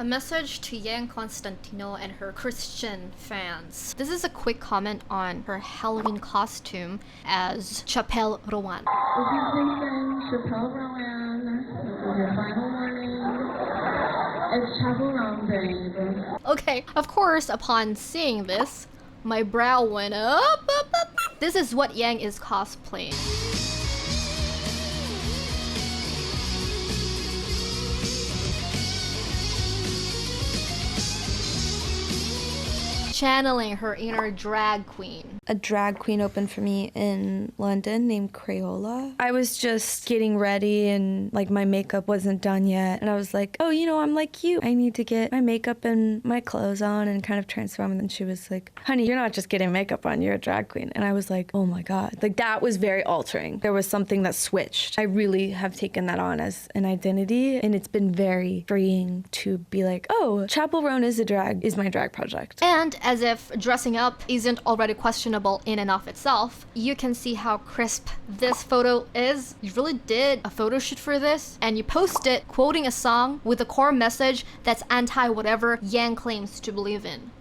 A message to Yang Constantino and her Christian fans. This is a quick comment on her Halloween costume as Chapelle Rowan. Chapelle Rowan, this is your final warning. It's Chapel Rowan Day. Okay, of course, upon seeing this, my brow went up. This is what Yang is cosplaying. Channeling her inner drag queen. A drag queen opened for me in London named Crayola. I was just getting ready and like my makeup wasn't done yet. And I was like, oh, you know, I'm like you. I need to get my makeup and my clothes on and kind of transform. And then she was like, honey, you're not just getting makeup on, you're a drag queen. And I was like, oh my God. Like that was very altering. There was something that switched. I really have taken that on as an identity. And it's been very freeing to be like, oh, Chapel Rowan is my drag project. And as if dressing up isn't already questionable in and of itself, you can see how crisp this photo is. You really did a photo shoot for this, and you post it quoting a song with a core message that's anti whatever Yang claims to believe in.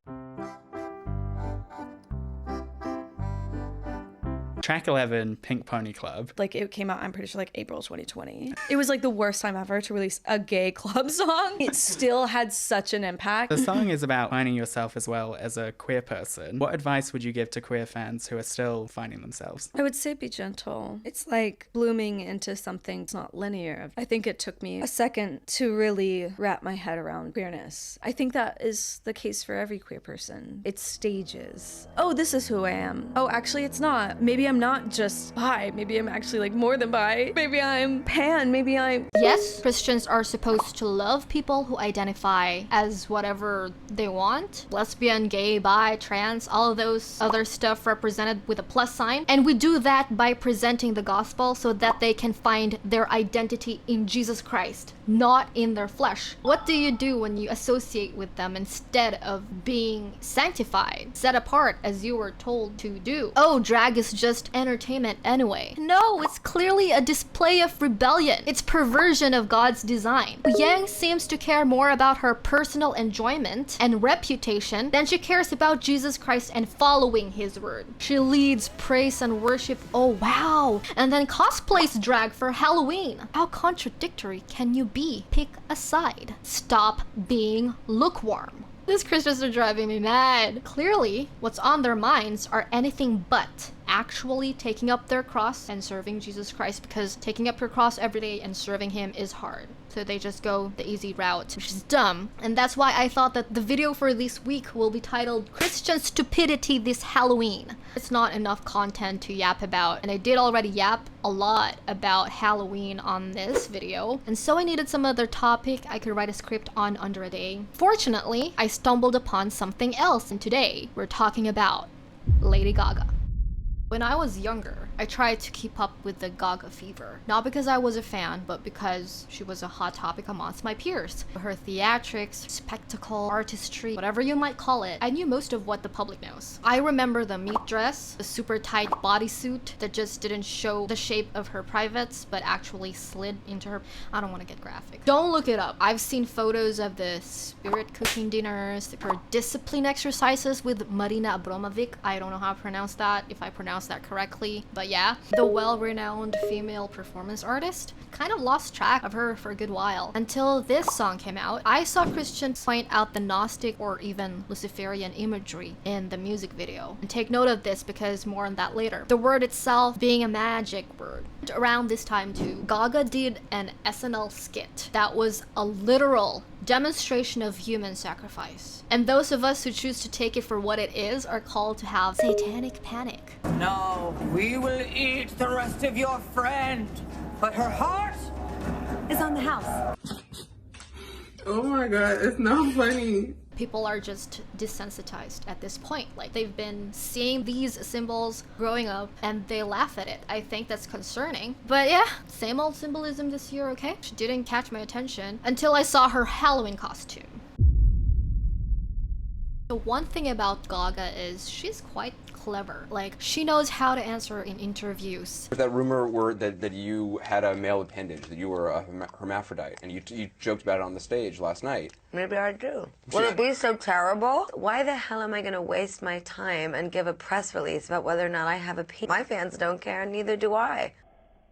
Track 11, Pink Pony Club. Like it came out, I'm pretty sure like April 2020. It was like the worst time ever to release a gay club song. It still had such an impact. The song is about finding yourself as well as a queer person. What advice would you give to queer fans who are still finding themselves? I would say be gentle. It's like blooming into something that's not linear. I think it took me a second to really wrap my head around queerness. I think that is the case for every queer person. It's stages. Oh, this is who I am. Oh, actually it's not. Maybe I'm not just bi. Maybe I'm actually like more than bi. Maybe I'm pan. Maybe I'm... Yes, Christians are supposed to love people who identify as whatever they want. Lesbian, gay, bi, trans, all of those other stuff represented with a plus sign. And we do that by presenting the gospel so that they can find their identity in Jesus Christ, not in their flesh. What do you do when you associate with them instead of being sanctified, set apart as you were told to do? Oh, drag is just entertainment anyway. No, it's clearly a display of rebellion. It's perversion of God's design. Yang seems to care more about her personal enjoyment and reputation than she cares about Jesus Christ and following his word. She leads praise and worship, oh wow, and then cosplays drag for Halloween. How contradictory can you be? Pick a side. Stop being lukewarm. These Christians are driving me mad. Clearly, what's on their minds are anything but actually taking up their cross and serving Jesus Christ, because taking up your cross every day and serving him is hard. So they just go the easy route, which is dumb. And that's why I thought that the video for this week will be titled Christian Stupidity This Halloween. It's not enough content to yap about, and I did already yap a lot about Halloween on this video, and so I needed some other topic I could write a script on under a day. Fortunately, I stumbled upon something else, and today we're talking about Lady Gaga. When I was younger, I tried to keep up with the Gaga fever. Not because I was a fan, but because she was a hot topic amongst my peers. Her theatrics, spectacle, artistry, whatever you might call it, I knew most of what the public knows. I remember the meat dress, the super tight bodysuit that just didn't show the shape of her privates, but actually slid into her... I don't want to get graphic. Don't look it up. I've seen photos of the spirit cooking dinners, her discipline exercises with Marina Abramovic. I don't know how to pronounce that, if I pronounce that correctly, but yeah, the well-renowned female performance artist. Kind of lost track of her for a good while until this song came out. I saw Christians point out the Gnostic or even Luciferian imagery in the music video. And take note of this because more on that later. The word itself being a magic word. Around this time too, Gaga did an SNL skit that was a literal demonstration of human sacrifice. And those of us who choose to take it for what it is are called to have satanic panic. No, we will eat the rest of your friend, but her heart is on the house. Oh my God, it's not funny. People are just desensitized at this point. Like, they've been seeing these symbols growing up and they laugh at it. I think that's concerning. But yeah, same old symbolism this year, okay? She didn't catch my attention until I saw her Halloween costume. The one thing about Gaga is she's quite clever. Like, she knows how to answer in interviews. There's that rumor that you had a male appendage, that you were a hermaphrodite, and you joked about it on the stage last night. Maybe I do. Will it be so terrible? Why the hell am I going to waste my time and give a press release about whether or not I have a penis? My fans don't care, and neither do I.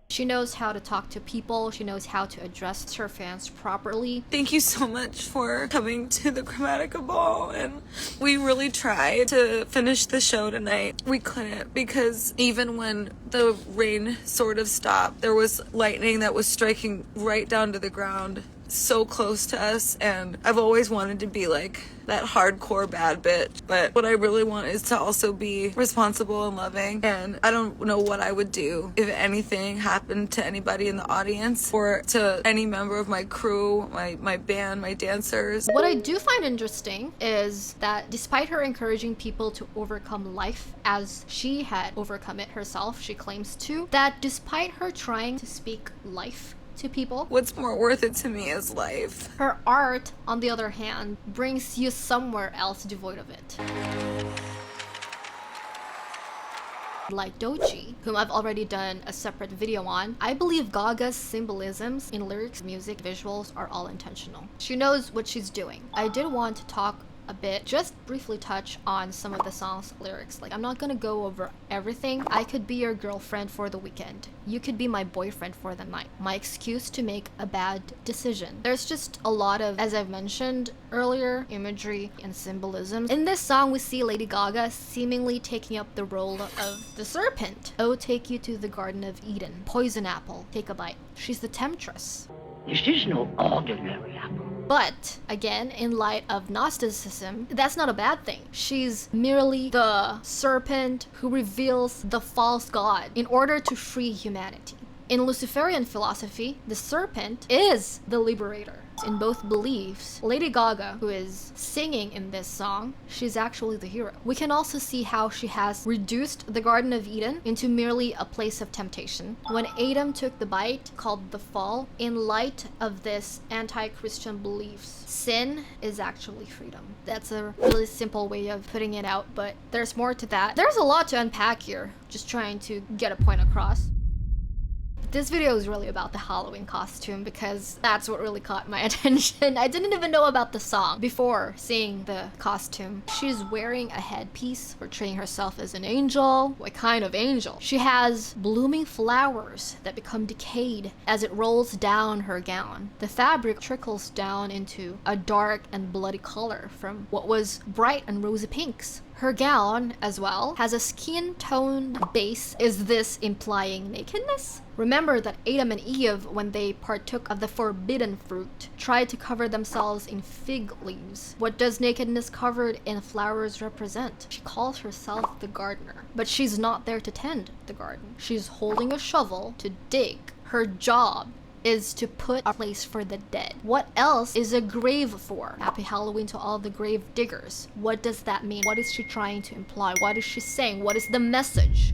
She knows how to talk to people. She knows how to address her fans properly. Thank you so much for coming to the Chromatica Ball, and we really tried to finish the show tonight. We couldn't, because even when the rain sort of stopped, there was lightning that was striking right down to the ground, so close to us, and I've always wanted to be like that hardcore bad bitch, but what I really want is to also be responsible and loving, and I don't know what I would do if anything happened to anybody in the audience or to any member of my crew, my band, my dancers. What I do find interesting is that despite her encouraging people to overcome life as she had overcome it herself, she claims to, that despite her trying to speak life to people, what's more worth it to me is life. Her art, on the other hand, brings you somewhere else devoid of it. Like Dochi, whom I've already done a separate video on, I believe Gaga's symbolisms in lyrics, music, visuals are all intentional. She knows what she's doing. I did want to talk a bit, just briefly touch on some of the song's lyrics. Like, I'm not gonna go over everything. I could be your girlfriend for the weekend. You could be my boyfriend for the night. My excuse to make a bad decision. There's just a lot of, as I've mentioned earlier, imagery and symbolism. In this song, we see Lady Gaga seemingly taking up the role of the serpent. Oh, take you to the Garden of Eden. Poison apple, take a bite. She's the temptress. This is no ordinary apple. But, again, in light of Gnosticism, that's not a bad thing. She's merely the serpent who reveals the false god in order to free humanity. In Luciferian philosophy, the serpent is the liberator. In both beliefs, Lady Gaga, who is singing in this song, she's actually the hero. We can also see how she has reduced the Garden of Eden into merely a place of temptation. When Adam took the bite, called the fall, in light of this anti-Christian beliefs, sin is actually freedom. That's a really simple way of putting it out, but there's more to that. There's a lot to unpack here, just trying to get a point across. This video is really about the Halloween costume because that's what really caught my attention. I didn't even know about the song before seeing the costume. She's wearing a headpiece, portraying herself as an angel. What kind of angel? She has blooming flowers that become decayed as it rolls down her gown. The fabric trickles down into a dark and bloody color from what was bright and rosy pinks. Her gown, as well, has a skin-toned base. Is this implying nakedness? Remember that Adam and Eve, when they partook of the forbidden fruit, tried to cover themselves in fig leaves. What does nakedness covered in flowers represent? She calls herself the gardener, but she's not there to tend the garden. She's holding a shovel to dig. Her job is to put a place for the dead. What else is a grave for? Happy Halloween to all the grave diggers. What does that mean? What is she trying to imply? What is she saying? What is the message?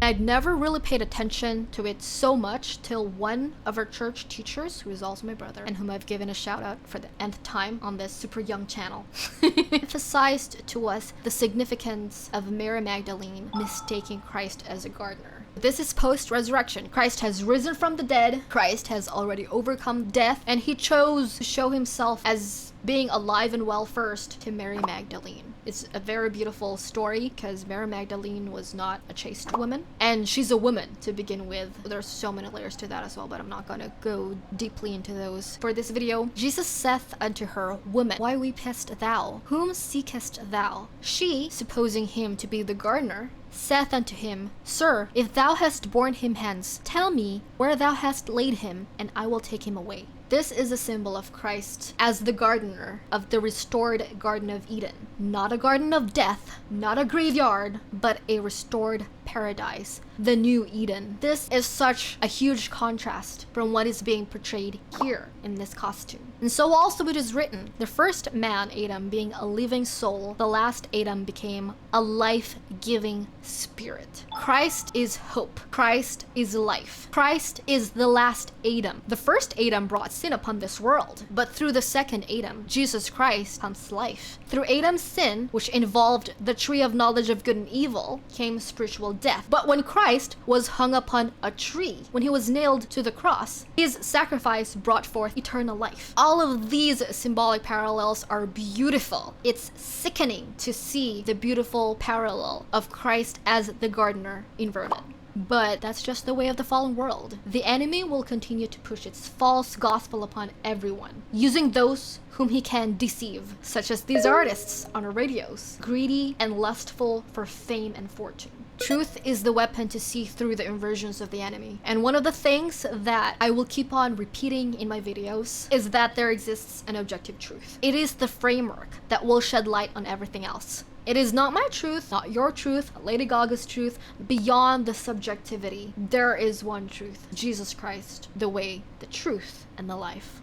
I'd never really paid attention to it so much till one of our church teachers, who is also my brother, and whom I've given a shout out for the nth time on this super young channel, emphasized to us the significance of Mary Magdalene mistaking Christ as a gardener. This is post-resurrection. Christ has risen from the dead. Christ has already overcome death, and he chose to show himself as being alive and well first to Mary Magdalene. It's a very beautiful story because Mary Magdalene was not a chaste woman, and she's a woman to begin with. There's so many layers to that as well, but I'm not gonna go deeply into those for this video. Jesus saith unto her, Woman, why weepest thou? Whom seekest thou? She, supposing him to be the gardener, saith unto him, Sir, if thou hast borne him hence, tell me where thou hast laid him, and I will take him away. This is a symbol of Christ as the gardener of the restored Garden of Eden. Not a garden of death, not a graveyard, but a restored paradise, the new Eden. This is such a huge contrast from what is being portrayed here in this costume. And so also it is written, the first man, Adam, being a living soul, the last Adam became a life-giving spirit. Christ is hope. Christ is life. Christ is the last Adam. The first Adam brought sin upon this world, but through the second Adam, Jesus Christ, comes life. Through Adam's sin, which involved the tree of knowledge of good and evil, came spiritual death. But when Christ was hung upon a tree, when he was nailed to the cross, his sacrifice brought forth eternal life. All of these symbolic parallels are beautiful. It's sickening to see the beautiful parallel of Christ as the gardener inverted. But that's just the way of the fallen world. The enemy will continue to push its false gospel upon everyone, using those whom he can deceive, such as these artists on our radios, greedy and lustful for fame and fortune. Truth is the weapon to see through the inversions of the enemy. And one of the things that I will keep on repeating in my videos is that there exists an objective truth. It is the framework that will shed light on everything else. It is not my truth, not your truth, Lady Gaga's truth. Beyond the subjectivity, there is one truth: Jesus Christ, the way, the truth, and the life.